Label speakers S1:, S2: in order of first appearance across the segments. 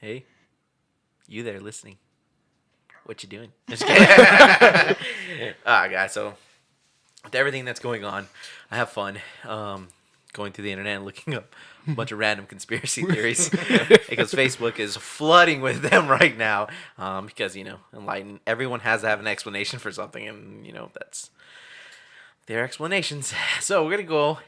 S1: Hey, you there listening? What you doing? Just kidding. Guys. So with everything that's going on, I have fun going through the internet and looking up a bunch of random conspiracy theories because Facebook is flooding with them right now. Because enlighten everyone has to have an explanation for something, and that's their explanations. So we're gonna go.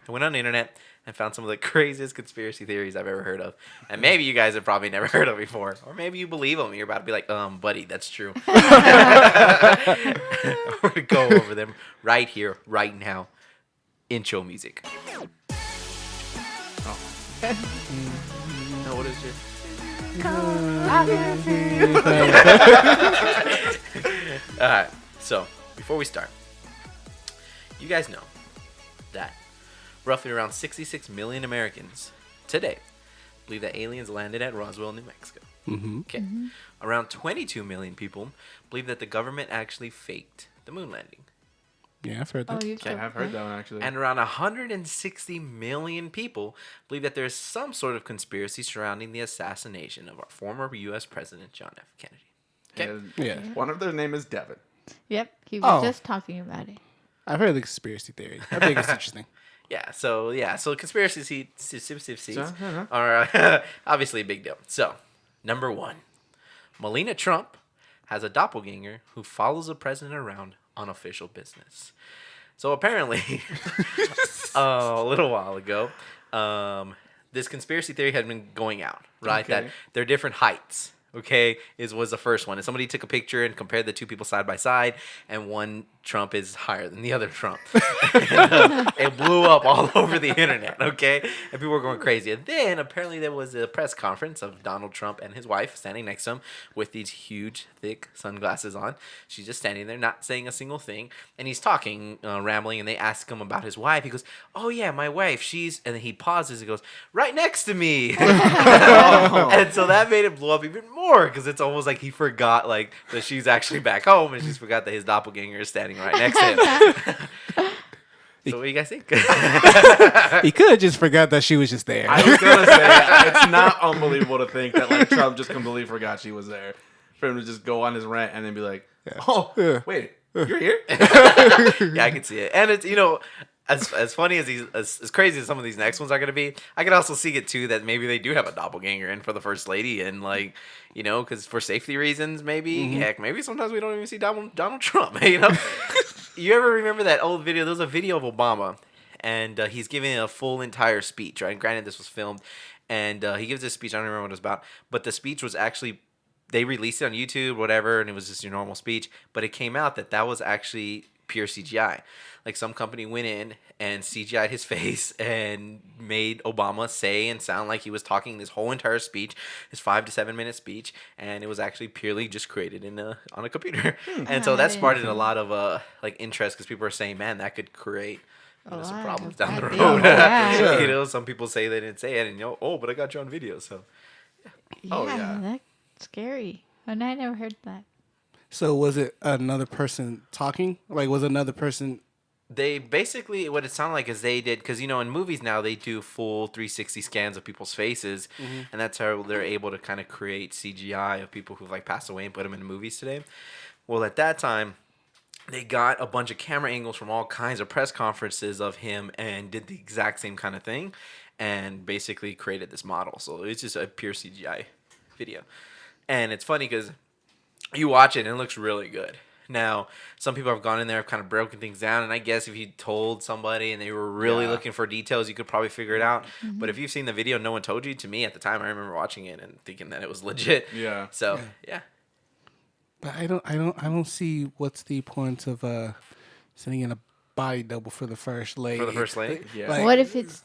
S1: I went on the internet and found some of the craziest conspiracy theories I've ever heard of, and maybe you guys have probably never heard of before, or maybe you believe them. You're about to be like, buddy, that's true. We're gonna go over them right here, right now. Intro music. Oh. No, what is it? All right. So before we start, you guys know that roughly around 66 million Americans today believe that aliens landed at Roswell, New Mexico.
S2: Mm-hmm.
S1: Okay. Mm-hmm. Around 22 million people believe that the government actually faked the moon landing.
S2: Yeah, I've heard that.
S3: I've heard that one actually.
S1: And around 160 million people believe that there is some sort of conspiracy surrounding the assassination of our former U.S. President John F. Kennedy.
S3: Okay. Yeah. One of their name is Devin.
S4: Yep, he was just talking about it.
S2: I've heard the conspiracy theory. I think it's interesting.
S1: So conspiracy are obviously a big deal. So, number one, Melania Trump has a doppelganger who follows the president around on official business. So apparently, a little while ago, this conspiracy theory had been going out, right?
S3: Okay.
S1: That they're different heights. Okay, was the first one. And somebody took a picture and compared the two people side by side, and one Trump is higher than the other Trump. And, it blew up all over the internet, okay? And people were going crazy. And then apparently there was a press conference of Donald Trump and his wife standing next to him with these huge, thick sunglasses on. She's just standing there, not saying a single thing. And he's talking, rambling, and they ask him about his wife. He goes, "Oh, yeah, my wife, she's..." And then he pauses and goes, "Right next to me." And so that made it blow up even more because it's almost like he forgot that she's actually back home, and she's forgot that his doppelganger is standing right next to him. So what do you guys think?
S2: He could have just forgot that she was just there.
S3: I was gonna say it's not unbelievable to think that Trump just completely forgot she was there. For him to just go on his rant and then be like, wait, you're here?
S1: Yeah, I can see it. And it's as funny as as crazy as some of these next ones are gonna be, I can also see it too that maybe they do have a doppelganger in for the first lady, and because for safety reasons, maybe heck, maybe sometimes we don't even see Donald Trump. You ever remember that old video? There was a video of Obama, and he's giving a full entire speech. Right, and granted, this was filmed, and he gives this speech. I don't remember what it was about, but the speech was actually. They released it on YouTube, whatever, and it was just your normal speech. But it came out that was actually pure CGI. Like some company went in and CGI'd his face and made Obama say and sound like he was talking this whole entire speech, his 5 to 7 minute speech, and it was actually purely just created on a computer. And so that sparked a lot of interest because people are saying, man, that could create some problems down the road.
S4: Yeah.
S1: Some people say they didn't say it, and but I got you on video, so.
S4: Yeah, that's scary. And I never heard that.
S2: So was it another person talking? Was another person...
S1: They basically, what it sounded like is they did, because, in movies now, they do full 360 scans of people's faces, and that's how they're able to kind of create CGI of people who've, passed away and put them in movies today. Well, at that time, they got a bunch of camera angles from all kinds of press conferences of him and did the exact same kind of thing and basically created this model. So it's just a pure CGI video. And it's funny because you watch it and it looks really good. Now, some people have gone in there, have kind of broken things down, and I guess if you told somebody and they were really looking for details, you could probably figure it out. Mm-hmm. But if you've seen the video, no one told you. To me, at the time, I remember watching it and thinking that it was legit.
S3: Yeah.
S1: So, yeah.
S2: But I don't see what's the point of sending in a body double for the first lady.
S1: For the first lady?
S3: Yeah.
S4: What if it's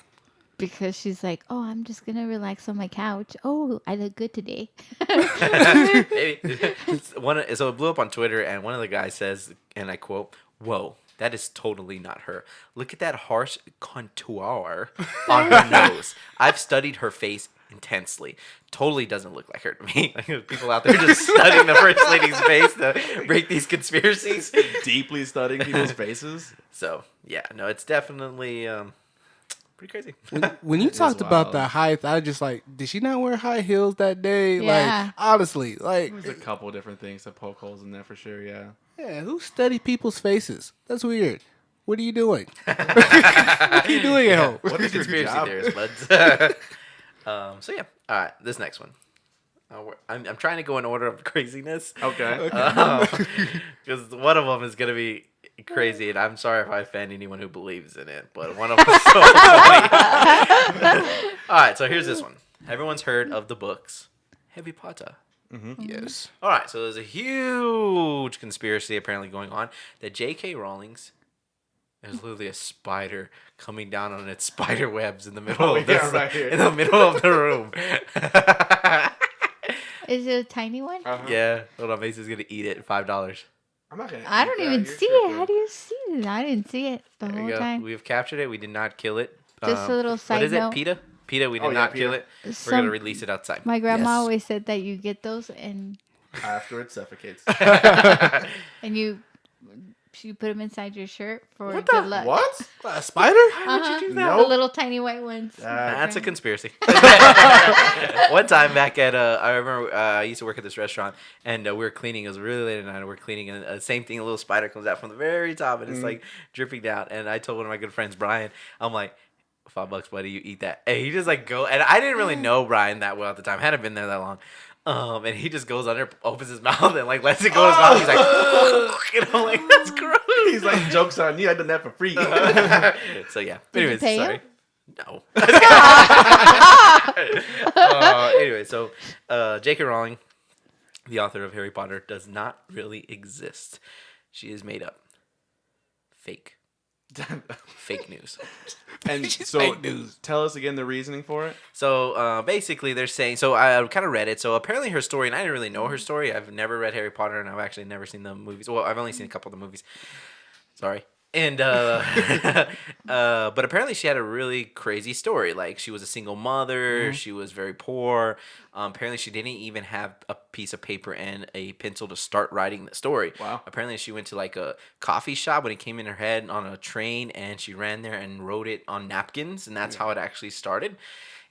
S4: because she's like, "Oh, I'm just gonna relax on my couch. Oh, I look good today."
S1: So it blew up on Twitter, and one of the guys says, and I quote, "Whoa, that is totally not her. Look at that harsh contour on her nose. I've studied her face intensely. Totally doesn't look like her to me." People out there just studying the first lady's face to break these conspiracies.
S3: Deeply studying people's faces.
S1: So, yeah, no, it's definitely... pretty crazy.
S2: When you talked about
S3: wild.
S2: the height, I just like, did she not wear high heels that day?
S4: Yeah.
S2: Like, honestly, like,
S3: There's a couple different things to poke holes in there for sure. Yeah.
S2: yeah, who study people's faces? That's weird. What are you doing? What are you doing at home?
S1: What the
S3: Your
S1: conspiracy
S3: job.
S1: theorists, buds? So yeah, all right. This next one. I'm trying to go in order of craziness.
S3: Okay.
S1: Because one of them is gonna be crazy, and I'm sorry if I offend anyone who believes in it, but one of them is so funny. All right, so here's this one. Everyone's heard of the books Harry Potter.
S2: Yes.
S1: All right, so there's a huge conspiracy apparently going on that J.K. Rowling's there's literally a spider coming down on its spider webs in the middle of this,
S3: right here.
S1: in the middle of the room.
S4: Is it a tiny one?
S1: Yeah, hold on, Mason's gonna eat it. $5.
S3: I'm not gonna.
S4: I
S3: eat
S4: don't
S3: that.
S4: even
S3: You're
S4: see
S3: tripping.
S4: it. How do you see it? I didn't see it the
S1: There
S4: whole
S1: you go.
S4: time.
S1: We've captured it. We did not kill it.
S4: Just a little
S1: What
S4: side
S1: is it?
S4: note.
S1: PETA? PETA, we did
S3: Oh, yeah,
S1: not kill
S3: PETA.
S1: it. We're
S4: Some-
S1: gonna release it outside.
S4: My grandma
S1: Yes.
S4: always said that you get those and
S3: After it suffocates.
S4: you put them inside your shirt for
S3: What
S4: good
S3: the?
S4: luck.
S3: What?
S2: A spider?
S4: Uh-huh.
S3: do that?
S4: The
S3: Nope.
S4: little tiny white ones.
S1: That's a conspiracy. One time back at I remember I used to work at this restaurant and we were cleaning. It was really late at night. And we were cleaning and same thing. A little spider comes out from the very top and it's like dripping down. And I told one of my good friends, Brian, I'm like, $5, buddy, you eat that. And he just like go. And I didn't really know Brian that well at the time. Hadn't been there that long. And he just goes under, opens his mouth and like lets it go in his mouth. He's like, you know, like that's gross.
S3: He's like, joke's on you. I done that for free.
S1: So yeah.
S4: Did you
S1: Anyways,
S4: pay
S1: sorry.
S4: him?
S1: No. Anyway, so J.K. Rowling, the author of Harry Potter, does not really exist. She is made up. Fake. Fake news.
S3: And
S2: She's
S3: so,
S2: fake news.
S3: tell us again the reasoning for it.
S1: So basically, they're saying. So I kind of read it. So apparently, her story, and I didn't really know her story. I've never read Harry Potter, and I've actually never seen the movies. Well, I've only seen a couple of the movies. Sorry. And but apparently she had a really crazy story. Like she was a single mother. She was very poor. Apparently she didn't even have a piece of paper and a pencil to start writing the story.
S3: Wow.
S1: Apparently she went to like a coffee shop when it came in her head on a train, and she ran there and wrote it on napkins, and that's how it actually started.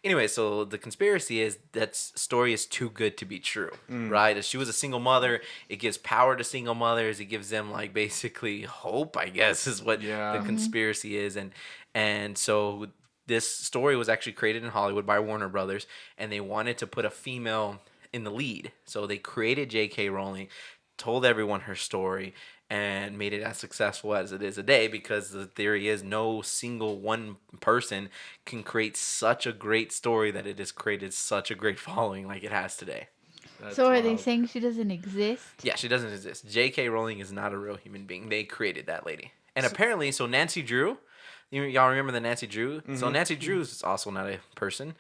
S1: Anyway, so the conspiracy is that story is too good to be true, right? If she was a single mother, it gives power to single mothers. It gives them like basically hope, I guess, is what the conspiracy is. And so this story was actually created in Hollywood by Warner Brothers, and they wanted to put a female in the lead. So they created J.K. Rowling, told everyone her story, and made it as successful as it is today, because the theory is no single one person can create such a great story that it has created such a great following like it has today.
S3: That's
S4: So are they
S3: wild.
S4: saying she doesn't exist?
S1: Yeah, she doesn't exist. J.K. Rowling is not a real human being. They created that lady. And apparently, so Nancy Drew, y'all remember the Nancy Drew? So Nancy Drew is also not a person.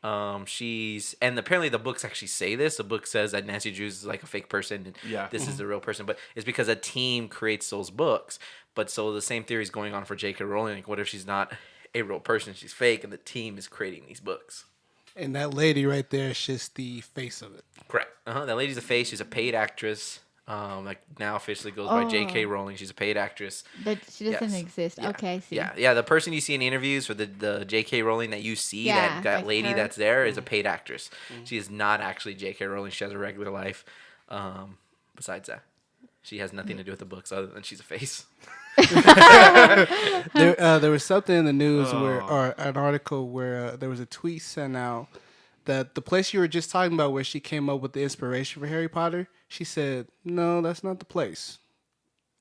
S1: And apparently the books actually say this. The book says that Nancy Drew is like a fake person and
S3: Yeah.
S1: this is the real person, but it's because a team creates those books. But so the same theory is going on for J.K. Rowling. Like, what if she's not a real person? She's fake, and the team is creating these books.
S2: And that lady right there is just the face of it.
S1: Correct. That lady's a face. She's a paid actress. Like now officially goes by J.K. Rowling. She's a paid actress.
S4: But she doesn't
S1: Yes.
S4: exist.
S1: Yeah.
S4: Okay, I see.
S1: Yeah. The person you see in interviews for the J.K. Rowling that you see,
S4: Yeah,
S1: that
S4: like
S1: lady
S4: her.
S1: that's there is a paid actress. She is not actually J.K. Rowling. She has a regular life. Besides that, she has nothing to do with the books other than she's a face.
S2: There was something in the news or an article where there was a tweet sent out that the place you were just talking about where she came up with the inspiration for Harry Potter, she said, no, that's not the place.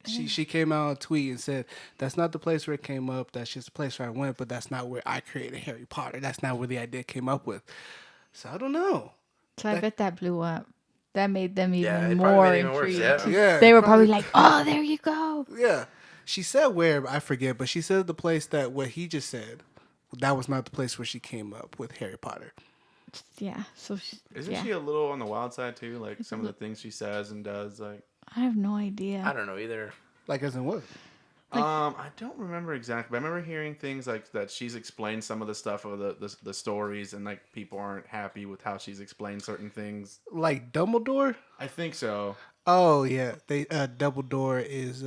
S2: She came out on a tweet and said, that's not the place where it came up. That's just the place where I went, but that's not where I created Harry Potter. That's not where the idea came up with. So I don't know.
S4: So I bet that blew up. That made them
S1: Yeah,
S4: even
S1: it probably
S4: more
S1: made it even worse,
S4: intrigued.
S1: yeah.
S2: Yeah,
S4: They were probably like, "Oh, there you go."
S2: Yeah. She said where, I forget, but she said the place that what he just said, that was not the place where she came up with Harry Potter.
S4: Yeah. So
S3: Isn't
S4: yeah.
S3: she a little on the wild side too? Like some of the things she says and does. Like,
S4: I have no idea.
S1: I don't know either.
S2: Like as in what?
S3: I don't remember exactly, but I remember hearing things like that. She's explained some of the stuff of the stories, and like people aren't happy with how she's explained certain things.
S2: Like Dumbledore?
S3: I think so.
S2: Oh yeah. They Dumbledore is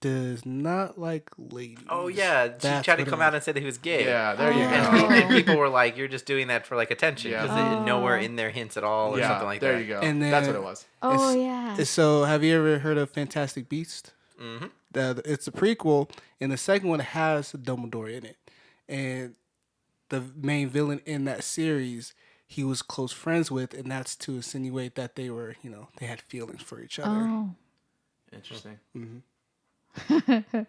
S2: does not like ladies.
S1: Oh yeah, she
S2: That's
S1: tried to
S2: what it
S1: come
S2: was.
S1: out and say that he was gay.
S3: Yeah, there you
S4: Oh.
S3: go.
S1: And people were like, "You're just doing that for like attention
S3: Yeah.
S1: because nowhere
S4: Oh.
S1: in there hints at all or something like
S3: there
S1: that."
S3: you go.
S2: And
S3: That's what
S2: then-
S3: it was.
S4: Oh,
S2: It's-
S4: yeah.
S2: So, have you ever heard of Fantastic Beasts?
S1: Mm-hmm.
S2: It's a prequel, and the second one has Dumbledore in it. And the main villain in that series, he was close friends with, and that's to insinuate that they were, they had feelings for each other.
S4: Oh.
S3: Interesting.
S2: Mm-hmm.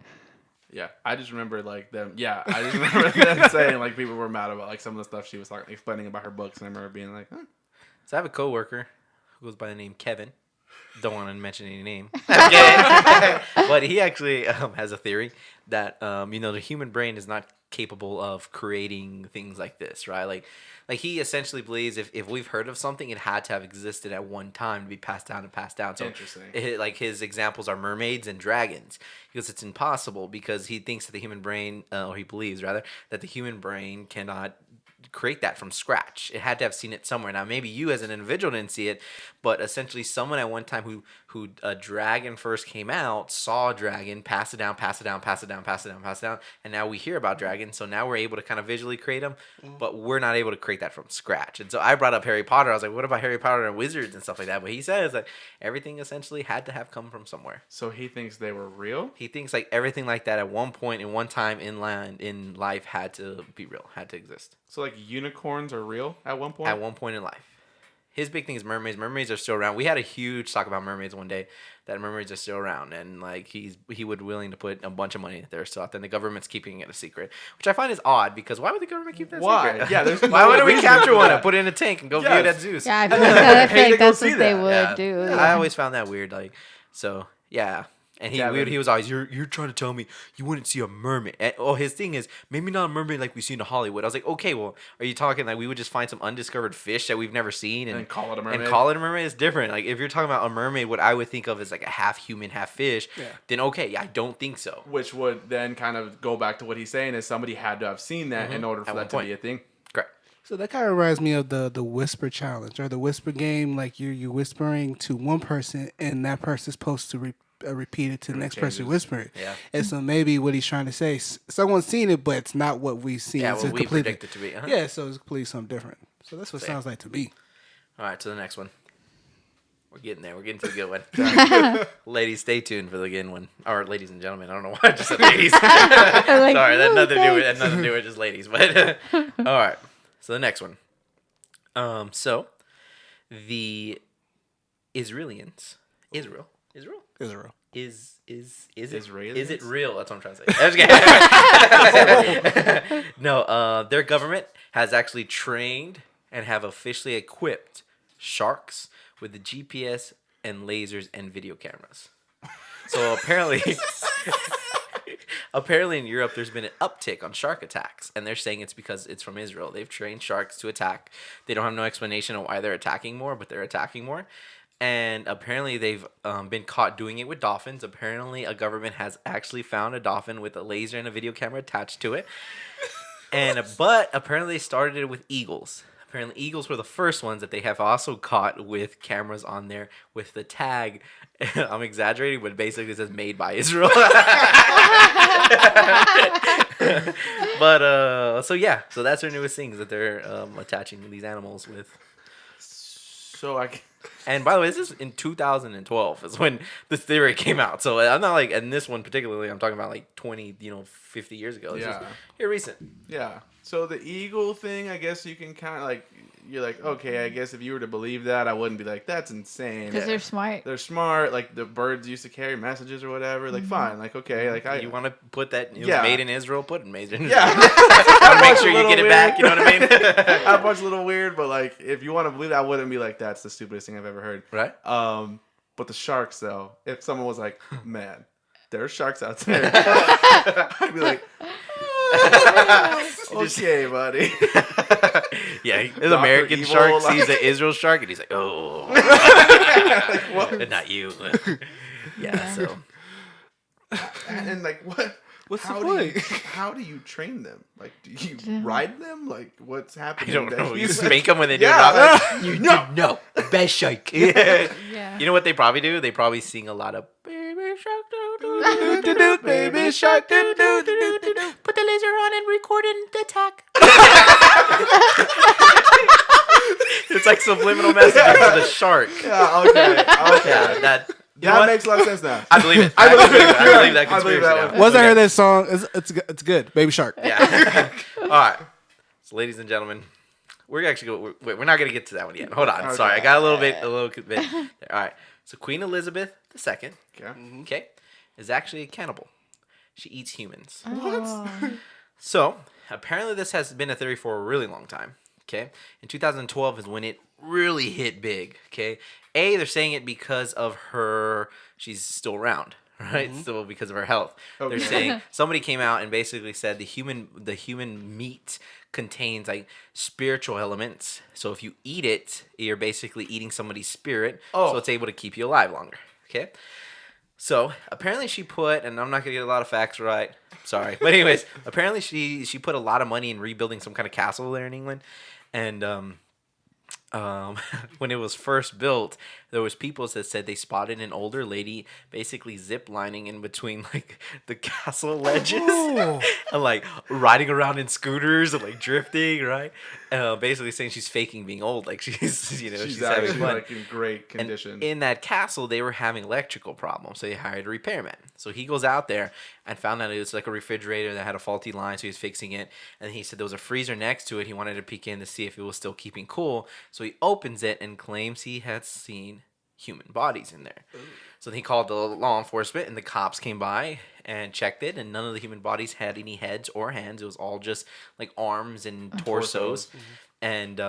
S3: Yeah, I just remember like them. Yeah, I just remember them saying like people were mad about like some of the stuff she was like explaining about her books, and I remember being like, huh.
S1: So I have a coworker who goes by the name Kevin. Don't want to mention any name. But he actually has a theory that the human brain is not capable of creating things like this, right? Like he essentially believes if we've heard of something, it had to have existed at one time to be passed down and passed down. So
S3: Interesting.
S1: like his examples are mermaids and dragons. Because it's impossible because he thinks that the human brain, or he believes rather, that the human brain cannot create that from scratch. It had to have seen it somewhere. Now maybe you as an individual didn't see it, but essentially someone at one time who a dragon first came out, saw a dragon, pass it down, and now we hear about dragons. So now we're able to kind of visually create them, but we're not able to create that from scratch. And so I brought up Harry Potter. I was like, what about Harry Potter and wizards and stuff like that? But he says that everything essentially had to have come from somewhere.
S3: So he thinks they were real.
S1: He thinks like everything like that at one point in one time in life had to be real, had to exist.
S3: So like unicorns are real at one point.
S1: At one point in life. His big thing is mermaids. Mermaids are still around. We had a huge talk about mermaids one day, that mermaids are still around, and like he would willing to put a bunch of money that they're still out there, and the government's keeping it a secret, which I find is odd because why would the government keep that
S3: Why?
S1: secret?
S3: Yeah, there's
S1: why
S3: no
S1: wouldn't we
S3: reason
S1: capture
S3: for
S1: one
S3: that.
S1: and put it in a tank and go view
S3: Yes.
S1: it at Zeus?
S4: Yeah, I feel like
S3: Hey, to go
S4: that's
S3: see
S4: what they
S3: that.
S4: would
S1: Yeah.
S4: do.
S1: I
S4: Yeah.
S1: always found that weird. Like, so yeah. And
S3: Kevin.
S1: he was always, you're trying to tell me you wouldn't see a mermaid. And, his thing is, maybe not a mermaid like we see in Hollywood. I was like, okay, well, are you talking like we would just find some undiscovered fish that we've never seen
S3: And call it a mermaid?
S1: And call it a mermaid? It's different. Like, if you're talking about a mermaid, what I would think of as like a half human, half fish, then okay, I don't think so.
S3: Which would then kind of go back to what he's saying is somebody had to have seen that in order for
S1: At
S3: that
S1: one
S3: to
S1: point.
S3: be a thing.
S1: Correct.
S2: So that kind of reminds me of the whisper challenge or the whisper game. Like you're whispering to one person, and that person's supposed to repeat it to the next person whispering.
S1: Yeah.
S2: And so maybe what he's trying to say, someone's seen it, but it's not what we've seen.
S1: Yeah,
S2: It's
S1: what we
S2: completely-
S1: predict it to be. Uh-huh.
S2: Yeah, so it's completely something different. So that's what it
S1: So, yeah.
S2: sounds like to me.
S1: All right, to the next one. We're getting there. We're getting to the good one. Ladies, stay tuned for the good one. Or ladies and gentlemen. I don't know why I just said ladies.
S4: Like,
S1: Sorry, that
S4: "Ooh,
S1: nothing to do with
S4: thanks."
S1: nothing to do with just ladies. But all right. So the next one. So the Israelians, Israel is
S3: Israelis?
S1: it real? That's what I'm trying to say. I was kidding. No, their government has actually trained and have officially equipped sharks with the GPS and lasers and video cameras. So apparently in Europe there's been an uptick on shark attacks, and they're saying it's because it's from Israel. They've trained sharks to attack. They don't have no explanation of why they're attacking more, but they're attacking more. And apparently they've been caught doing it with dolphins. Apparently a government has actually found a dolphin with a laser and a video camera attached to it. But apparently they started it with eagles. Apparently eagles were the first ones that they have also caught with cameras on there with the tag. I'm exaggerating, but basically it says made by Israel. But so that's their newest things that they're attaching these animals with.
S3: So
S1: And by the way, this is in 2012 is when this theory came out. So I'm not like, and this one particularly, I'm talking about like 20, 50 years ago. This is here recent.
S3: yeah. So the eagle thing, I guess you can kind of like, you're like, okay, I guess if you were to believe that, I wouldn't be like, that's insane.
S4: Because they're smart.
S3: They're smart. Like the birds used to carry messages or whatever. Like fine. Like okay. Like
S1: You want to put that it was
S3: Yeah.
S1: made in Israel? Put it made in Israel.
S3: Yeah.
S1: Want to make sure you get it back. You know what I mean?
S3: That part's a little weird, but like if you want to believe that, I wouldn't be like that's the stupidest thing I've ever heard.
S1: Right.
S3: But the sharks though, if someone was like, man, there are sharks out there, I'd be like, okay, buddy.
S1: Yeah, his
S3: Dr.
S1: American
S3: Evil,
S1: shark
S3: like-
S1: sees the Israel shark and he's like, oh,
S3: Like, what?
S1: and not you. Yeah. So
S3: And like what?
S2: What's the
S3: how
S2: point?
S3: do you, how do you train them? Like, do you ride them? Like, what's
S1: I
S3: happening?
S1: don't know. You
S3: Like,
S1: spank them when they do
S3: Yeah,
S1: it. Like, you no, best shark. Yeah.
S4: Yeah.
S1: You know what they probably do? They probably sing a lot of baby shark.
S2: Baby shark.
S1: Put the laser on and record an attack. It's like subliminal messaging for the shark.
S3: Yeah, okay.
S1: Yeah, that
S3: Makes a lot of sense now.
S1: I believe it. I believe that
S3: I believe
S1: conspiracy
S3: that
S1: now.
S3: one.
S2: Once I heard that song, it's good. Baby shark.
S1: Yeah. All right. So, ladies and gentlemen, we're not gonna get to that one yet. Hold on.
S3: Okay.
S1: Sorry, I got a little bit. All right. So Queen Elizabeth II, okay, is actually a cannibal. She eats humans.
S4: Oh.
S1: So apparently, this has been a theory for a really long time. Okay, in 2012 is when it really hit big. Okay, they're saying it because of her. She's still around. Right, still because of her health.
S3: Okay.
S1: They're saying somebody came out and basically said the human meat contains like spiritual elements. So if you eat it, you're basically eating somebody's spirit. So it's able to keep you alive longer. Okay. So apparently she put, and I'm not gonna get a lot of facts right. Sorry, but anyways, apparently she put a lot of money in rebuilding some kind of castle there in England, and when it was first built, there was people that said they spotted an older lady basically zip lining in between like the castle ledges and like riding around in scooters and like drifting, right? Basically saying she's faking being old, like she's she's having
S3: actually
S1: fun.
S3: like in great condition.
S1: And in that castle, they were having electrical problems, so they hired a repairman. So he goes out there and found out it was like a refrigerator that had a faulty line, so he was fixing it. And he said there was a freezer next to it. He wanted to peek in to see if it was still keeping cool. So he opens it and claims he had seen human bodies in there. Ooh. So he called the law enforcement, and the cops came by and checked it, and none of the human bodies had any heads or hands. It was all just like arms and torsos. And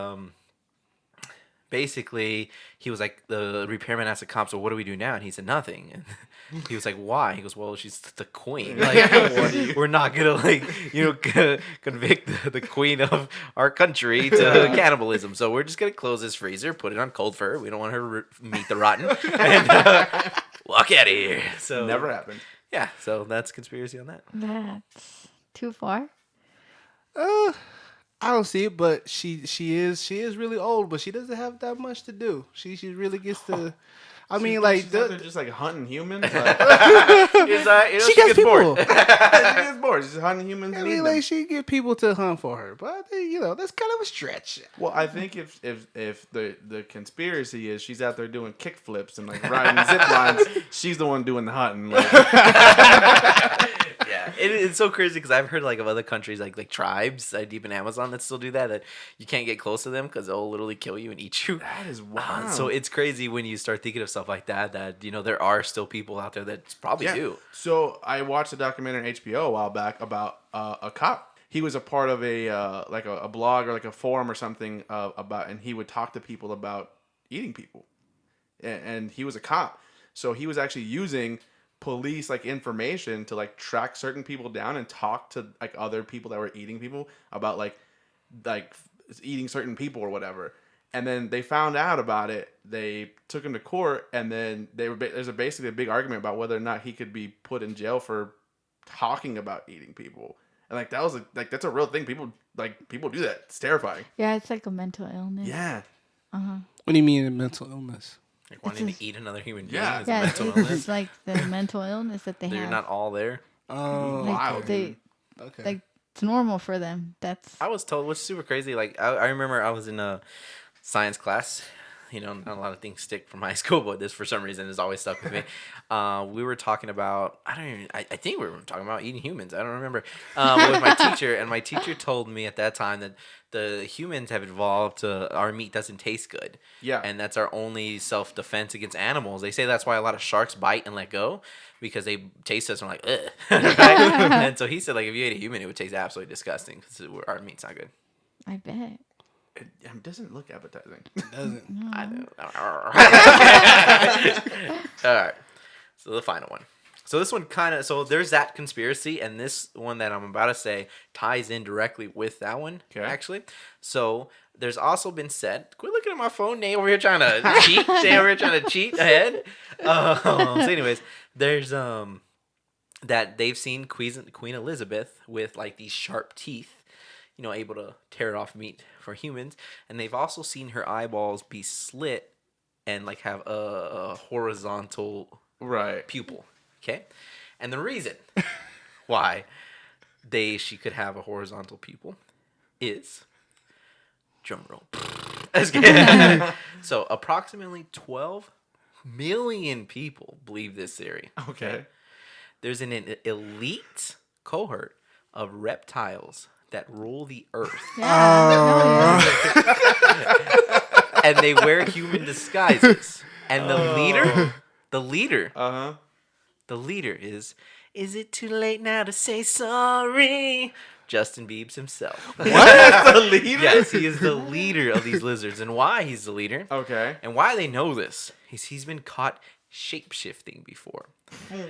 S1: basically, he was like, the repairman asked the cops, "So what do we do now?" And he said, "Nothing." And he was like, "Why?" He goes, "Well, she's the queen. Like, we're not gonna convict the queen of our country to cannibalism. So we're just gonna close this freezer, put it on cold fur. We don't want her to meet the rotten, and walk out of here." So
S3: Never happened.
S1: Yeah. So that's conspiracy on that.
S4: That's too far.
S2: I don't see it, but she is really old, but she doesn't have that much to do. She really gets to. I mean, like
S3: she's out there just like hunting humans. Like,
S2: she gets people.
S3: she gets bored. She's hunting humans.
S2: I
S3: And
S2: mean,
S3: eating
S2: like
S3: them.
S2: she get people to hunt for her, but I think that's kind of a stretch.
S3: Well, I think if the conspiracy is she's out there doing kick flips and like riding zip lines, she's the one doing the hunting. Like,
S1: Yeah, it's so crazy because I've heard like of other countries like tribes deep in Amazon that still do that you can't get close to them because they'll literally kill you and eat you.
S3: that is wild.
S1: So it's crazy when you start thinking of stuff like that there are still people out there that probably do.
S3: So I watched a documentary on HBO a while back about a cop. He was a part of a blog or like a forum or something about, and he would talk to people about eating people, and he was a cop. So he was actually using police like information to like track certain people down and talk to like other people that were eating people about like eating certain people or whatever. And then they found out about it. They took him to court, and then there's basically a big argument about whether or not he could be put in jail for talking about eating people. And like that was that's a real thing. People do that. It's terrifying.
S4: Yeah, it's like a mental illness.
S3: Yeah.
S2: What do you mean a mental illness?
S1: Like wanting to eat another human being
S3: Yeah.
S1: is a
S4: Yeah,
S1: mental
S4: it's
S1: illness.
S4: like the mental illness that they
S1: You're
S4: have.
S1: not all there.
S2: Oh,
S4: like
S3: wild,
S4: they,
S2: okay.
S4: like it's normal for them. That's
S1: I was told, which is super crazy. Like I remember I was in a science class. Not a lot of things stick from high school, but this for some reason has always stuck with me. We were talking about I think we were talking about eating humans. I don't remember. With my teacher, and my teacher told me at that time that the humans have evolved to our meat doesn't taste good.
S3: Yeah.
S1: And that's our only self-defense against animals. They say that's why a lot of sharks bite and let go, because they taste us and are like, ugh. Right? And so he said, like, if you ate a human, it would taste absolutely disgusting because our meat's not good.
S4: I bet.
S3: It doesn't look appetizing.
S2: Doesn't.
S1: I know. All right. So the final one. So this one so there's that conspiracy, and this one that I'm about to say ties in directly with that one, actually. So there's also been said, quit looking at my phone, Nate, over here trying to cheat. Nate over here trying to cheat ahead. So anyways, there's that they've seen Queen Elizabeth with like these sharp teeth, able to tear off meat for humans. And they've also seen her eyeballs be slit and like have a horizontal
S3: Right.
S1: pupil. Okay. And the reason why she could have a horizontal pupil is, drum roll. So approximately 12 million people believe this theory.
S3: Okay.
S1: There's an elite cohort of reptiles that rule the earth.
S4: Yeah.
S1: And they wear human disguises. And the leader
S3: Uh-huh.
S1: The leader is it too late now to say sorry? Justin Biebs himself.
S3: What? The leader?
S1: Yes, he is the leader of these lizards. And why he's the leader,
S3: Okay.
S1: and why they know this, is he's been caught shape-shifting before.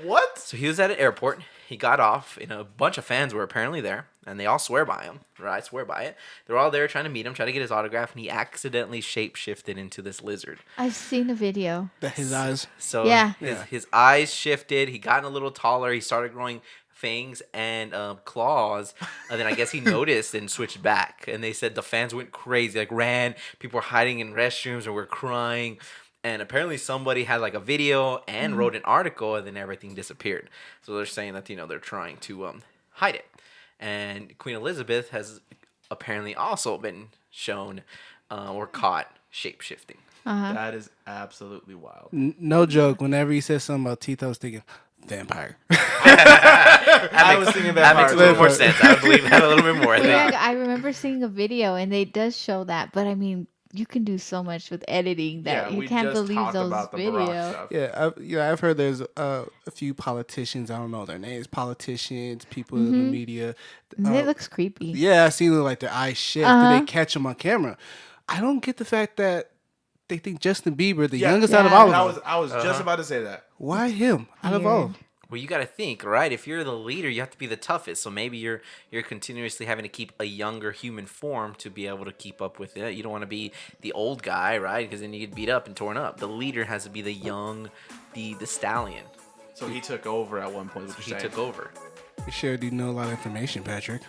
S3: What?
S1: So he was at an airport. He got off, and a bunch of fans were apparently there, and they all swear by him. Right? Swear by it. They're all there trying to meet him, trying to get his autograph, and he accidentally shape-shifted into this lizard.
S4: I've seen a video.
S2: His eyes.
S1: So
S4: Yeah.
S1: his eyes shifted. He got a little taller. He started growing fangs and claws. And then I guess he noticed and switched back. And they said the fans went crazy, like ran. People were hiding in restrooms or were crying. And apparently somebody had like a video and wrote an article, and then everything disappeared. So they're saying that they're trying to hide it. And Queen Elizabeth has apparently also been shown or caught shape-shifting.
S3: That is absolutely wild.
S2: No joke. Whenever he says something about teeth, I was thinking vampire.
S3: I was thinking
S1: That makes a little more
S2: Vampire.
S1: sense. I believe that a little bit more. I think.
S4: Yeah, I remember seeing a video, and they does show that. But I mean, you can do so much with editing that you
S3: we
S4: can't
S3: just
S4: believe
S3: talked
S4: those
S3: about the Barack
S4: videos.
S3: stuff.
S2: I've heard there's a few politicians. I don't know their names. Politicians, people in the media.
S4: It looks creepy.
S2: Yeah, I seen like their eyes shift and they catch them on camera. I don't get the fact that they think Justin Bieber, the youngest out of
S4: Yeah.
S2: all of them.
S3: I was just about to say that.
S2: Why him out of all?
S4: Weird.
S1: Well, you got to think, right? If you're the leader, you have to be the toughest. So maybe you're continuously having to keep a younger human form to be able to keep up with it. You don't want to be the old guy, right? Because then you get beat up and torn up. The leader has to be the young, the stallion.
S3: So he took over at one point.
S1: He took over.
S2: You sure do know a lot of information, Patrick.